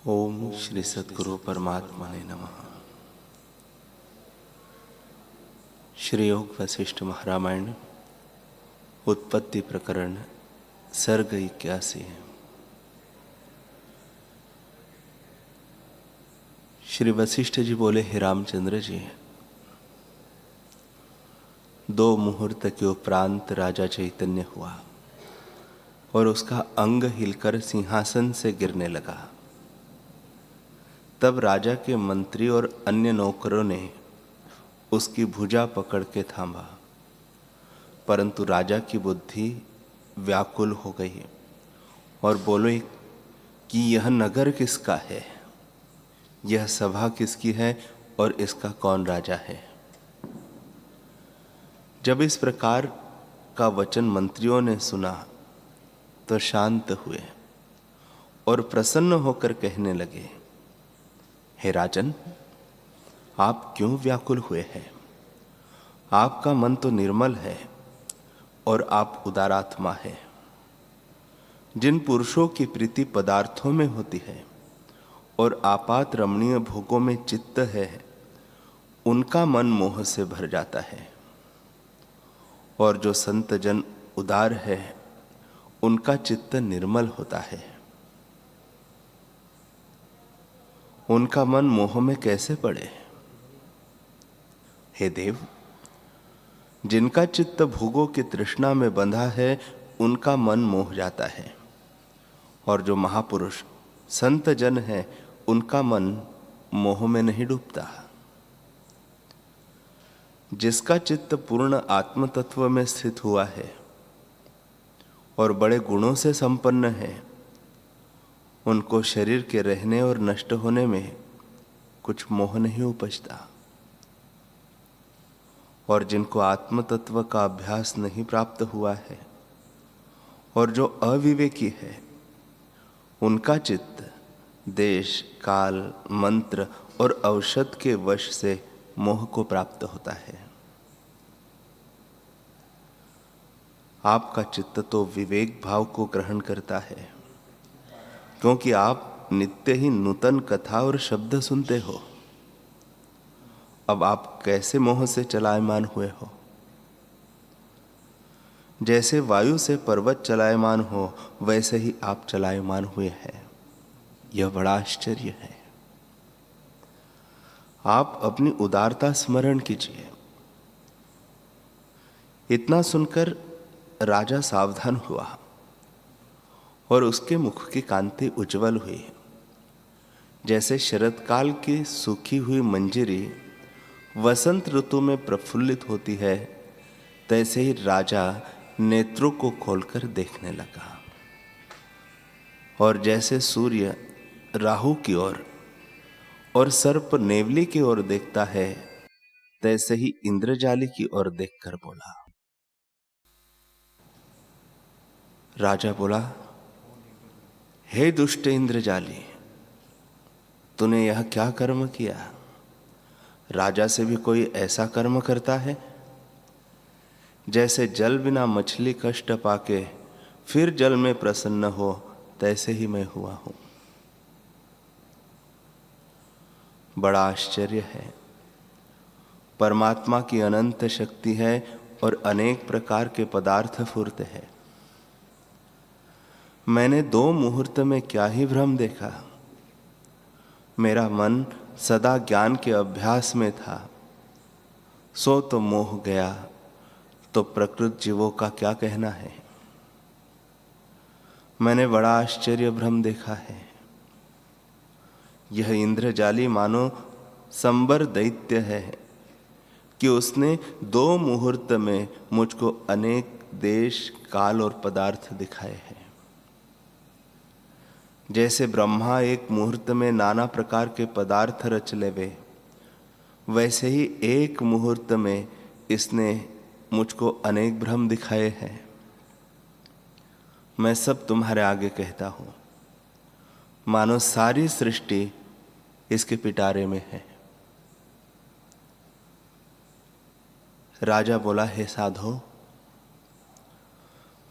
ओम श्री सद्गुरु परमात्मा ने नमः। श्री योग वशिष्ठ महारामायण उत्पत्ति प्रकरण सर्ग 81। श्री वशिष्ठ जी बोले, हे रामचंद्र जी, 2 मुहूर्त के उपरांत राजा चैतन्य हुआ और उसका अंग हिलकर सिंहासन से गिरने लगा। तब राजा के मंत्री और अन्य नौकरों ने उसकी भुजा पकड़ के थामा, परंतु राजा की बुद्धि व्याकुल हो गई और बोले कि यह नगर किसका है, यह सभा किसकी है और इसका कौन राजा है। जब इस प्रकार का वचन मंत्रियों ने सुना तो शांत हुए और प्रसन्न होकर कहने लगे, हे राजन, आप क्यों व्याकुल हुए हैं? आपका मन तो निर्मल है और आप उदारात्मा है। जिन पुरुषों की प्रीति पदार्थों में होती है और आपात रमणीय भोगों में चित्त है, उनका मन मोह से भर जाता है, और जो संत जन उदार है उनका चित्त निर्मल होता है। उनका मन मोह में कैसे पड़े? हे देव, जिनका चित्त भोगों की तृष्णा में बंधा है उनका मन मोह जाता है, और जो महापुरुष संत जन है उनका मन मोह में नहीं डूबता। जिसका चित्त पूर्ण आत्म तत्व में स्थित हुआ है और बड़े गुणों से संपन्न है, उनको शरीर के रहने और नष्ट होने में कुछ मोह नहीं उपजता। और जिनको आत्म तत्व का अभ्यास नहीं प्राप्त हुआ है और जो अविवेकी है, उनका चित्त देश, काल, मंत्र और औषध के वश से मोह को प्राप्त होता है। आपका चित्त तो विवेक भाव को ग्रहण करता है, क्योंकि आप नित्य ही नूतन कथा और शब्द सुनते हो। अब आप कैसे मोह से चलायमान हुए हो? जैसे वायु से पर्वत चलायमान हो, वैसे ही आप चलायमान हुए हैं। यह बड़ा आश्चर्य है। आप अपनी उदारता स्मरण कीजिए। इतना सुनकर राजा सावधान हुआ और उसके मुख की कांति उज्जवल हुई। जैसे शरतकाल की सूखी हुई मंजरी वसंत ऋतु में प्रफुल्लित होती है, तैसे ही राजा नेत्रों को खोलकर देखने लगा। और जैसे सूर्य राहु की ओर और सर्प नेवली की ओर देखता है, तैसे ही इंद्रजाली की ओर देखकर बोला। राजा बोला, हे दुष्ट इंद्रजाली, तूने यह क्या कर्म किया? राजा से भी कोई ऐसा कर्म करता है? जैसे जल बिना मछली कष्ट पाके फिर जल में प्रसन्न हो, तैसे ही मैं हुआ हूं। बड़ा आश्चर्य है। परमात्मा की अनंत शक्ति है और अनेक प्रकार के पदार्थ फूरते हैं। मैंने 2 मुहूर्त में क्या ही भ्रम देखा। मेरा मन सदा ज्ञान के अभ्यास में था, सो तो मोह गया, तो प्रकृत जीवों का क्या कहना है। मैंने बड़ा आश्चर्य भ्रम देखा है। यह इंद्रजाली मानो संबर दैत्य है कि उसने 2 मुहूर्त में मुझको अनेक देश, काल और पदार्थ दिखाए हैं। जैसे ब्रह्मा एक मुहूर्त में नाना प्रकार के पदार्थ रच लेवे, वैसे ही एक मुहूर्त में इसने मुझको अनेक भ्रम दिखाए हैं। मैं सब तुम्हारे आगे कहता हूं, मानो सारी सृष्टि इसके पिटारे में है। राजा बोला, हे साधो,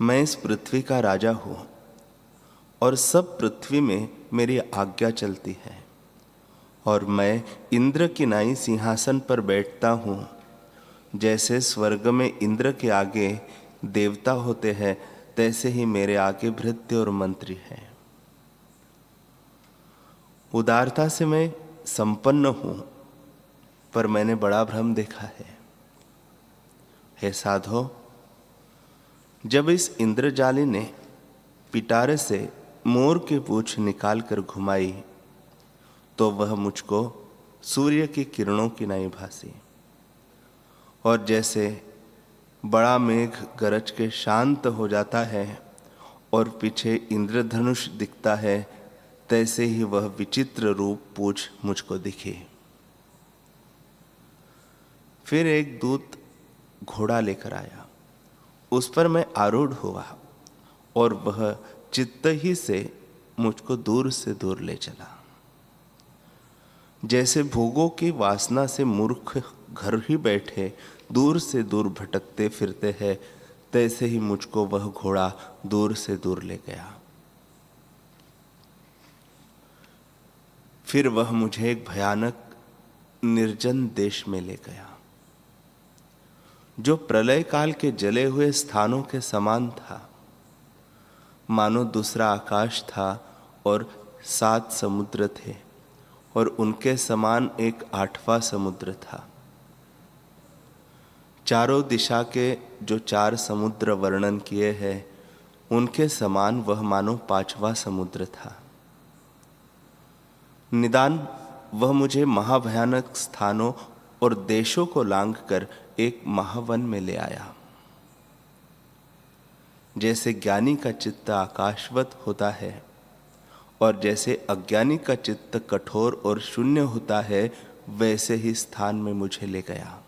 मैं इस पृथ्वी का राजा हूं और सब पृथ्वी में मेरी आज्ञा चलती है, और मैं इंद्र की नाई सिंहासन पर बैठता हूँ। जैसे स्वर्ग में इंद्र के आगे देवता होते हैं, तैसे ही मेरे आगे भृत्य और मंत्री हैं। उदारता से मैं संपन्न हूँ, पर मैंने बड़ा भ्रम देखा है। हे साधो, जब इस इंद्रजाली ने पिटारे से मोर की पूंछ निकालकर घुमाई, तो वह मुझको सूर्य की किरणों की नाई भासी, और जैसे बड़ा मेघ गरज के शांत हो जाता है और पीछे इंद्रधनुष दिखता है, तैसे ही वह विचित्र रूप पूंछ मुझको दिखी। फिर एक दूत घोड़ा लेकर आया, उस पर मैं आरूढ़ हुआ, और वह चित्त ही से मुझको दूर से दूर ले चला। जैसे भोगों की वासना से मूर्ख घर ही बैठे दूर से दूर भटकते फिरते हैं, तैसे ही मुझको वह घोड़ा दूर से दूर ले गया। फिर वह मुझे एक भयानक निर्जन देश में ले गया, जो प्रलय काल के जले हुए स्थानों के समान था। मानो दूसरा आकाश था और 7 समुद्र थे, और उनके समान एक 8वां समुद्र था। चारों दिशा के जो 4 समुद्र वर्णन किए हैं, उनके समान वह मानो 5वां समुद्र था। निदान वह मुझे महाभयानक स्थानों और देशों को लांघकर एक महावन में ले आया। जैसे ज्ञानी का चित्त आकाशवत होता है, और जैसे अज्ञानी का चित्त कठोर और शून्य होता है, वैसे ही स्थान में मुझे ले गया,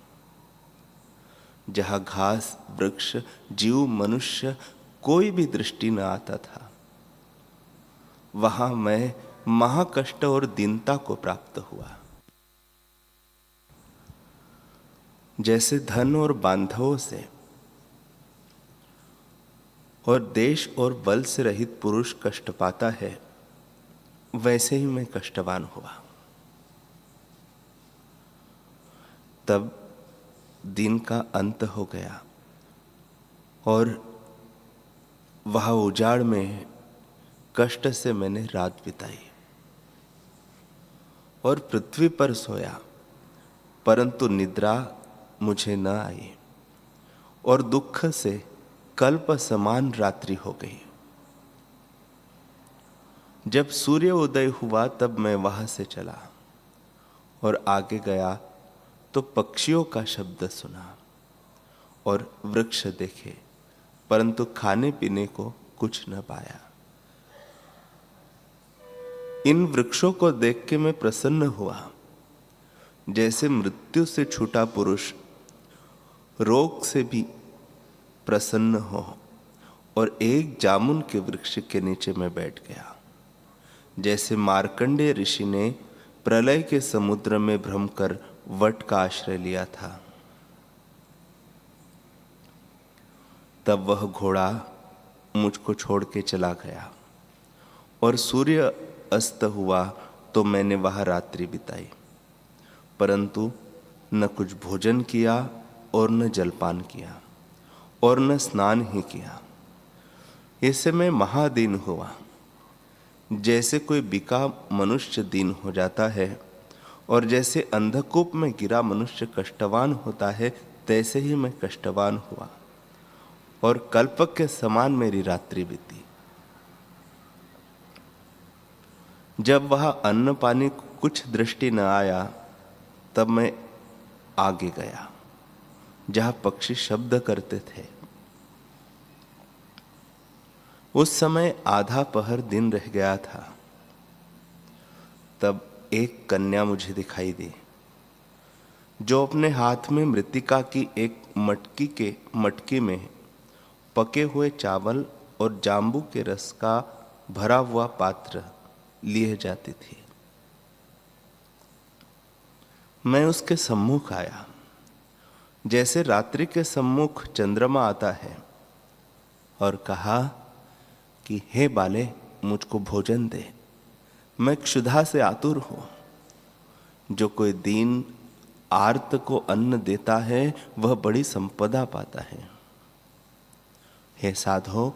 जहाँ घास, वृक्ष, जीव, मनुष्य कोई भी दृष्टि न आता था। वहां मैं महाकष्ट और दीनता को प्राप्त हुआ। जैसे धन और बांधवों से और देश और बल से रहित पुरुष कष्ट पाता है, वैसे ही मैं कष्टवान हुआ। तब दिन का अंत हो गया, और वहां उजाड़ में कष्ट से मैंने रात बिताई, और पृथ्वी पर सोया, परंतु निद्रा मुझे न आई, और दुख से कल्प समान रात्रि हो गई। जब सूर्य उदय हुआ, तब मैं वहां से चला और आगे गया तो पक्षियों का शब्द सुना और वृक्ष देखे, परंतु खाने पीने को कुछ न पाया। इन वृक्षों को देख के मैं प्रसन्न हुआ, जैसे मृत्यु से छूटा पुरुष रोग से भी प्रसन्न हो, और एक जामुन के वृक्ष के नीचे मैं बैठ गया। जैसे मार्कंडेय ऋषि ने प्रलय के समुद्र में भ्रम कर वट का आश्रय लिया था। तब वह घोड़ा मुझको छोड़ के चला गया, और सूर्य अस्त हुआ तो मैंने वहां रात्रि बिताई, परंतु न कुछ भोजन किया और न जलपान किया और न स्नान ही किया। इससे मैं महादीन हुआ। जैसे कोई बिका मनुष्य दीन हो जाता है, और जैसे अंधकूप में गिरा मनुष्य कष्टवान होता है, तैसे ही मैं कष्टवान हुआ, और कल्पक के समान मेरी रात्रि बीती। जब वहां अन्न पानी कुछ दृष्टि न आया, तब मैं आगे गया जहां पक्षी शब्द करते थे। उस समय आधा पहर दिन रह गया था। तब एक कन्या मुझे दिखाई दी, जो अपने हाथ में मृतिका की एक मटकी में पके हुए चावल और जांबू के रस का भरा हुआ पात्र लिए जाती थी। मैं उसके सम्मुख आया, जैसे रात्रि के सम्मुख चंद्रमा आता है, और कहा कि हे बाले, मुझको भोजन दे, मैं क्षुधा से आतुर हूं। जो कोई दीन आर्त को अन्न देता है वह बड़ी संपदा पाता है। हे साधो,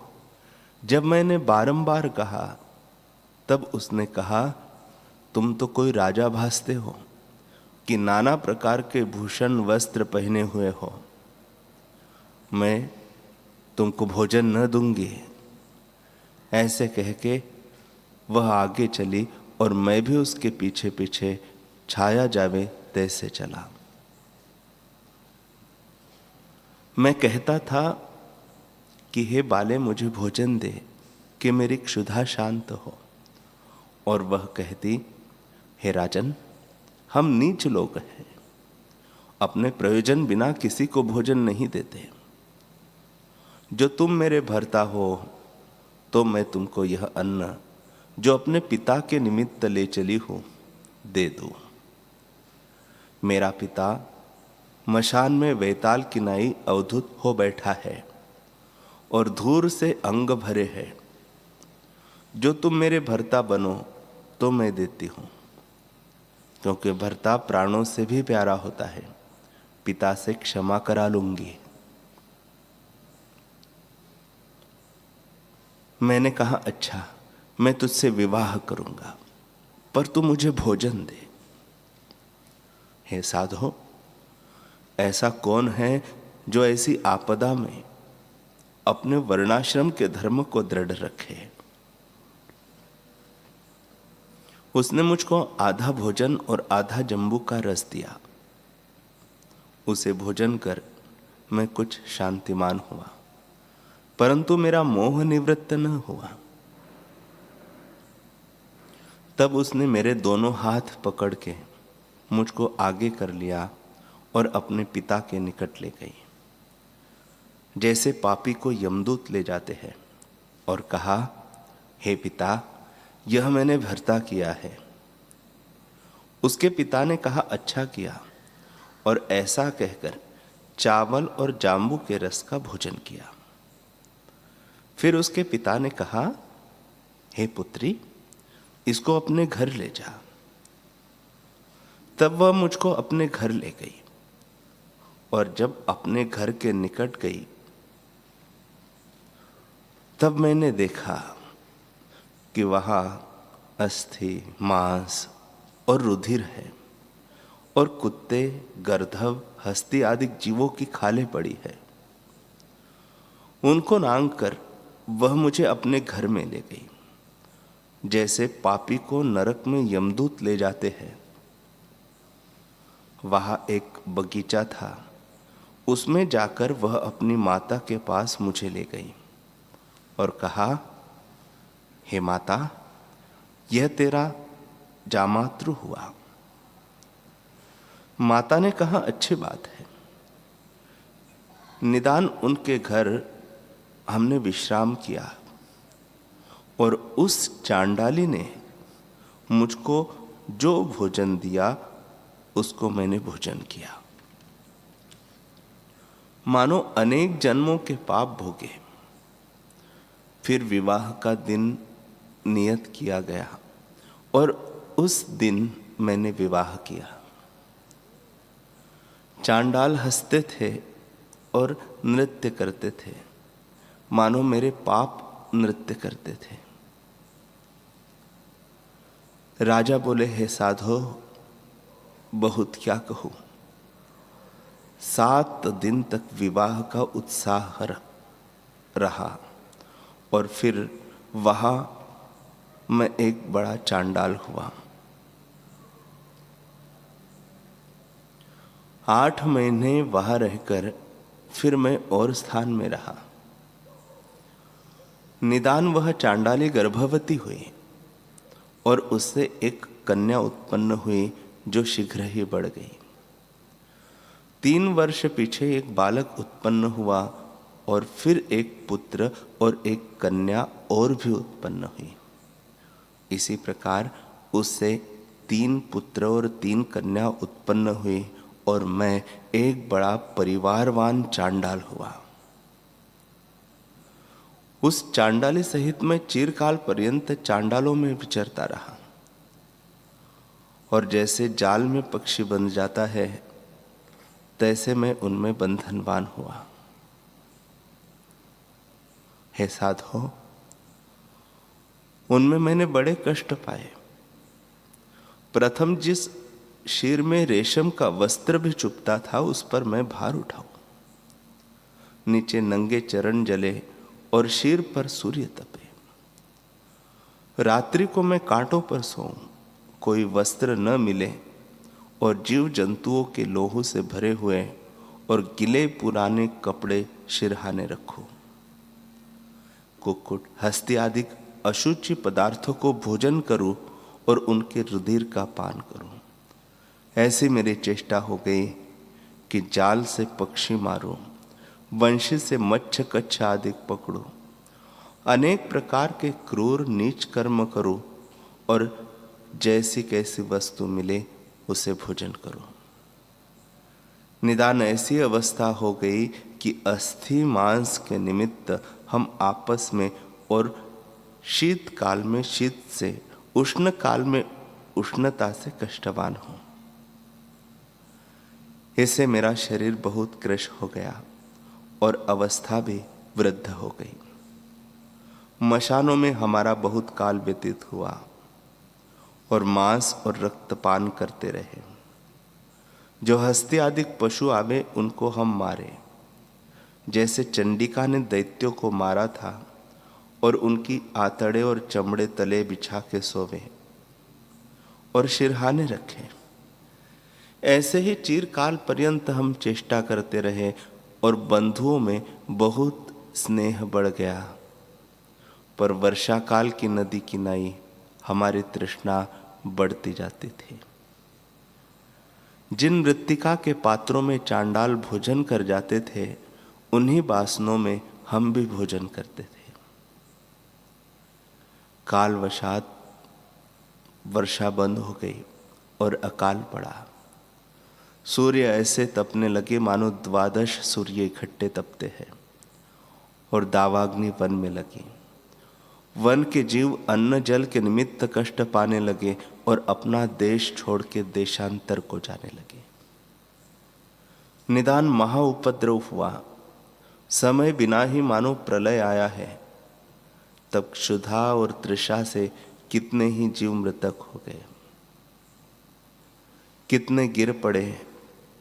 जब मैंने बारंबार कहा तब उसने कहा, तुम तो कोई राजा भासते हो कि नाना प्रकार के भूषण वस्त्र पहने हुए हो। मैं तुमको भोजन न दूंगी। ऐसे कह के वह आगे चली और मैं भी उसके पीछे पीछे छाया जावे तैसे चला। मैं कहता था कि हे बाले, मुझे भोजन दे कि मेरी क्षुधा शांत हो। और वह कहती, हे राजन, हम नीच लोग हैं, अपने प्रयोजन बिना किसी को भोजन नहीं देते। जो तुम मेरे भर्ता हो तो मैं तुमको यह अन्न जो अपने पिता के निमित्त ले चली हूं दे दूं। मेरा पिता मशान में वैताल किनाई अवधुत हो बैठा है और धूर से अंग भरे हैं। जो तुम मेरे भर्ता बनो तो मैं देती हूं, क्योंकि भर्ता प्राणों से भी प्यारा होता है। पिता से क्षमा करा लूंगी। मैंने कहा, अच्छा, मैं तुझसे विवाह करूंगा, पर तू मुझे भोजन दे। हे साधो, ऐसा कौन है जो ऐसी आपदा में अपने वर्णाश्रम के धर्म को दृढ़ रखे। उसने मुझको आधा भोजन और आधा जंबू का रस दिया। उसे भोजन कर मैं कुछ शांतिमान हुआ, परंतु मेरा मोह निवृत्त न हुआ। तब उसने मेरे दोनों हाथ पकड़ के मुझको आगे कर लिया और अपने पिता के निकट ले गई, जैसे पापी को यमदूत ले जाते हैं, और कहा, हे पिता, यह मैंने भर्ता किया है। उसके पिता ने कहा, अच्छा किया, और ऐसा कहकर चावल और जांबू के रस का भोजन किया। फिर उसके पिता ने कहा, हे पुत्री, इसको अपने घर ले जा। तब वह मुझको अपने घर ले गई, और जब अपने घर के निकट गई तब मैंने देखा कि वहां अस्थि, मांस और रुधिर है, और कुत्ते, गर्दभ, हस्ती आदि जीवों की खालें पड़ी है। उनको नांग कर वह मुझे अपने घर में ले गई, जैसे पापी को नरक में यमदूत ले जाते हैं। वहां एक बगीचा था, उसमें जाकर वह अपनी माता के पास मुझे ले गई और कहा, हे माता, यह तेरा जामातृ हुआ। माता ने कहा, अच्छी बात है। निदान उनके घर हमने विश्राम किया, और उस चांडाली ने मुझको जो भोजन दिया उसको मैंने भोजन किया। मानो अनेक जन्मों के पाप भोगे। फिर विवाह का दिन नियत किया गया, और उस दिन मैंने विवाह किया। चांडाल हंसते थे और नृत्य करते थे, मानो मेरे पाप नृत्य करते थे। राजा बोले, हे साधो, बहुत क्या कहूं। 7 दिन तक विवाह का उत्साह रहा, और फिर वहां मैं एक बड़ा चांडाल हुआ। 8 महीने वहां रहकर फिर मैं और स्थान में रहा। निदान वह चांडाली गर्भवती हुई, और उससे एक कन्या उत्पन्न हुई जो शीघ्र ही बढ़ गई। 3 वर्ष पीछे एक बालक उत्पन्न हुआ, और फिर एक पुत्र और एक कन्या और भी उत्पन्न हुई। इसी प्रकार उससे 3 पुत्र और 3 कन्या उत्पन्न हुई, और मैं एक बड़ा परिवारवान चांडाल हुआ। उस चांडाली सहित मैं चिरकाल पर्यंत चांडालों में विचरता रहा, और जैसे जाल में पक्षी बंध जाता है तैसे मैं उनमें बंधनवान हुआ। हे साधो, उनमें मैंने बड़े कष्ट पाए। प्रथम जिस शीर में रेशम का वस्त्र भी चुभता था उस पर मैं भार उठाऊं, नीचे नंगे चरण जले और शीर पर सूर्य तपे। रात्रि को मैं कांटों पर सोऊं, कोई वस्त्र न मिले और जीव जंतुओं के लोहू से भरे हुए और गिले पुराने कपड़े सिरहाने रखूं। कुक्कुट, हस्ती आदि अशुचि पदार्थों को भोजन करूं और उनके रुधिर का पान करूं। ऐसी मेरी चेष्टा हो गई कि जाल से पक्षी मारूं, वंशी से मच्छ कच्छ आदि पकड़ूं, अनेक प्रकार के क्रूर नीच कर्म करूं और जैसी कैसी वस्तु मिले उसे भोजन करूं। निदान ऐसी अवस्था हो गई कि अस्थि मांस के निमित्त हम आपस में और शीत काल में शीत से, उष्ण काल में उष्णता से कष्टवान हूं। इससे मेरा शरीर बहुत कृश हो गया और अवस्था भी वृद्ध हो गई। मशानों में हमारा बहुत काल व्यतीत हुआ और मांस और रक्तपान करते रहे। जो हस्ती आदि पशु आवे उनको हम मारे, जैसे चंडिका ने दैत्यों को मारा था और उनकी आंतड़े और चमड़े तले बिछा के सोवे और सिरहाने रखे। ऐसे ही चिरकाल पर्यंत हम चेष्टा करते रहे और बंधुओं में बहुत स्नेह बढ़ गया। पर वर्षा काल की नदी की नाई हमारी तृष्णा बढ़ती जाती थी। जिन मृत्तिका के पात्रों में चांडाल भोजन कर जाते थे उन्हीं बासनों में हम भी भोजन करते थे। कालवशात वर्षा बंद हो गई और अकाल पड़ा। सूर्य ऐसे तपने लगे मानो 12 सूर्य इकट्ठे तपते हैं, और दावाग्नि वन में लगी। वन के जीव अन्न जल के निमित्त कष्ट पाने लगे और अपना देश छोड़ के देशांतर को जाने लगे। निदान महा उपद्रव हुआ। समय बिना ही मानो प्रलय आया है। तब क्षुधा और तृषा से कितने ही जीव मृतक हो गए, कितने गिर पड़े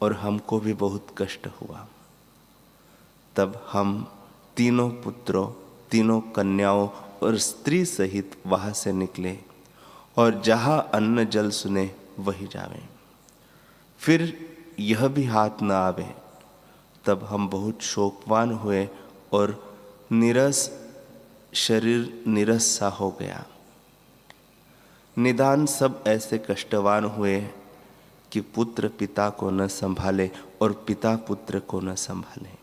और हमको भी बहुत कष्ट हुआ। तब हम तीनों पुत्रों, तीनों कन्याओं और स्त्री सहित वहां से निकले और जहां अन्न जल सुने वही जावे, फिर यह भी हाथ न आवे। तब हम बहुत शोकवान हुए और नीरस, शरीर नीरस सा हो गया। निदान सब ऐसे कष्टवान हुए कि पुत्र पिता को न संभाले और पिता पुत्र को न संभाले।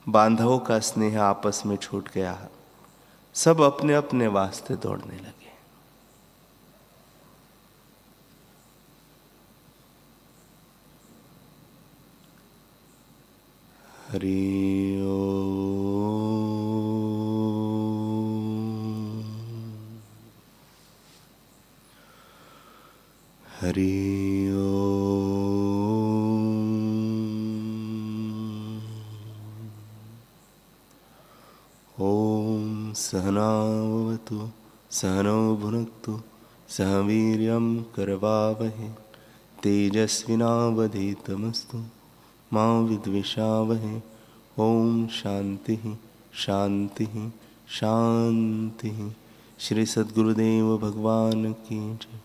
बांधवों का स्नेह आपस में छूट गया। सब अपने अपने वास्ते दौड़ने लगे। हरि ओम। हरि ओम। ओम सहनावतु सहनौ भुनक्तु सह वीर्यं करवावहै तेजस्विनावधीतमस्तु मा विद्विषावहै। ओम शांति शांति शांति। श्री सद्गुरुदेव भगवान की जय।